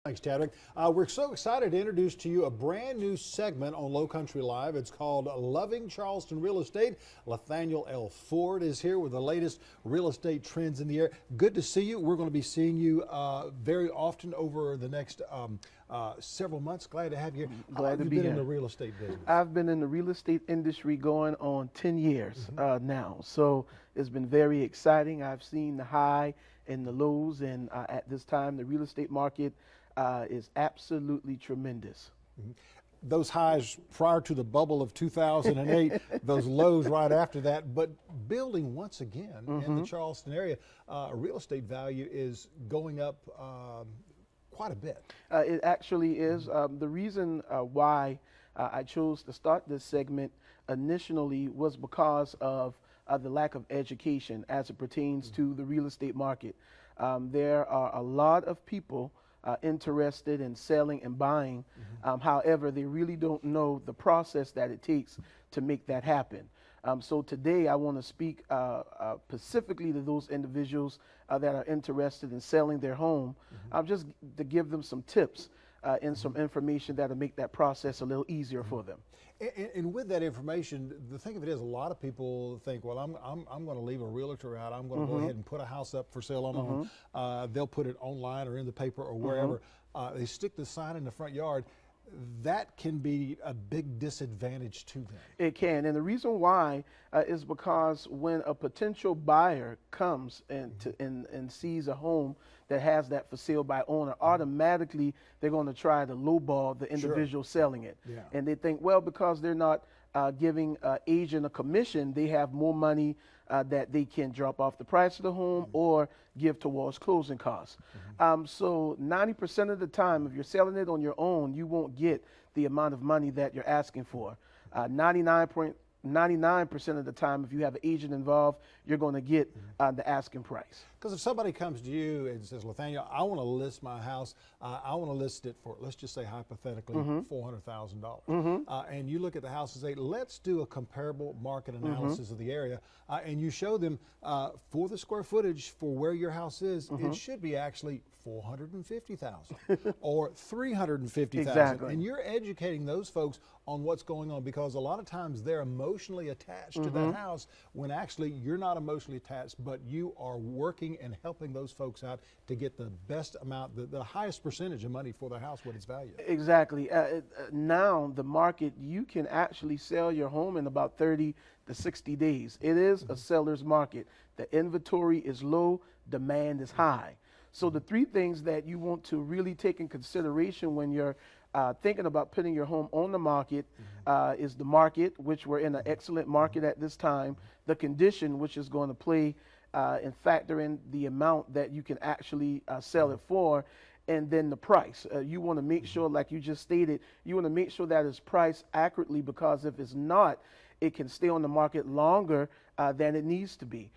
Thanks, Chadwick. We're so excited to introduce to you a brand new segment on Low Country Live. It's called Loving Charleston Real Estate. Nathaniel L. Ford is here with the latest real estate trends in the area. Good to see you. We're going to be seeing you very often over the next several months. Glad to have you here. Glad to be here. You've been here. in the real estate business. I've been in the real estate industry going on 10 years now. So it's been very exciting. I've seen the high and the lows, and at this time, the real estate market is absolutely tremendous. Those highs prior to the bubble of 2008, those lows right after that. But building once again in the Charleston area, real estate value is going up quite a bit. It actually is. The reason why I chose to start this segment initially was because of the lack of education as it pertains to the real estate market. There are a lot of people interested in selling and buying. However, they really don't know the process that it takes to make that happen. So today I want to speak specifically to those individuals that are interested in selling their home, just to give them some tips and some information that'll make that process a little easier for them. And with that information, the thing of it is, a lot of people think, well, I'm going to leave a realtor out. I'm going to go ahead and put a house up for sale on my own. They'll put it online or in the paper or wherever. They stick the sign in the front yard. That can be a big disadvantage to them. It can, and the reason why is because when a potential buyer comes and sees a home that has that for sale by owner, automatically they're going to try to lowball the individual selling it. And they think, well, because they're not giving agent a commission, they have more money that they can drop off the price of the home or give towards closing costs. So 90% of the time, if you're selling it on your own, you won't get the amount of money that you're asking for. 99% of the time, if you have an agent involved, you're going to get the asking price. Because if somebody comes to you and says, Nathaniel, I want to list my house, I want to list it for, let's just say hypothetically, $400,000. And you look at the house and say, let's do a comparable market analysis of the area. And you show them for the square footage for where your house is, it should be actually $450,000 or $350,000. Exactly. And you're educating those folks on what's going on, because a lot of times they're emotionally attached to that house when actually you're not emotionally attached, but you are working and helping those folks out to get the best amount, the highest percentage of money for the house, what it's valued. Exactly. Now the market, you can actually sell your home in about 30 to 60 days. It is a seller's market. The inventory is low, demand is high. So the three things that you want to really take in consideration when you're thinking about putting your home on the market is the market, which we're in an excellent market at this time, the condition, which is going to play and factor in the amount that you can actually sell it for, and then the price. You want to make sure, like you just stated, you want to make sure that it's priced accurately, because if it's not, it can stay on the market longer than it needs to be.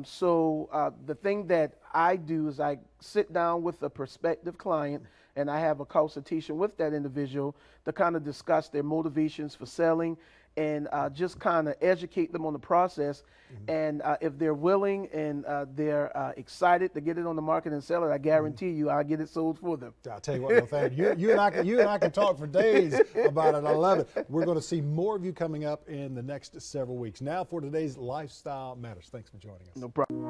So the thing that I do is I sit down with a prospective client and I have a consultation with that individual to kind of discuss their motivations for selling and just kind of educate them on the process. And if they're willing and they're excited to get it on the market and sell it, I guarantee you I'll get it sold for them. I'll tell you what, Nathaniel, you and I can talk for days about it. I love it. We're going to see more of you coming up in the next several weeks. Now for today's Lifestyle Matters. Thanks for joining us. No problem.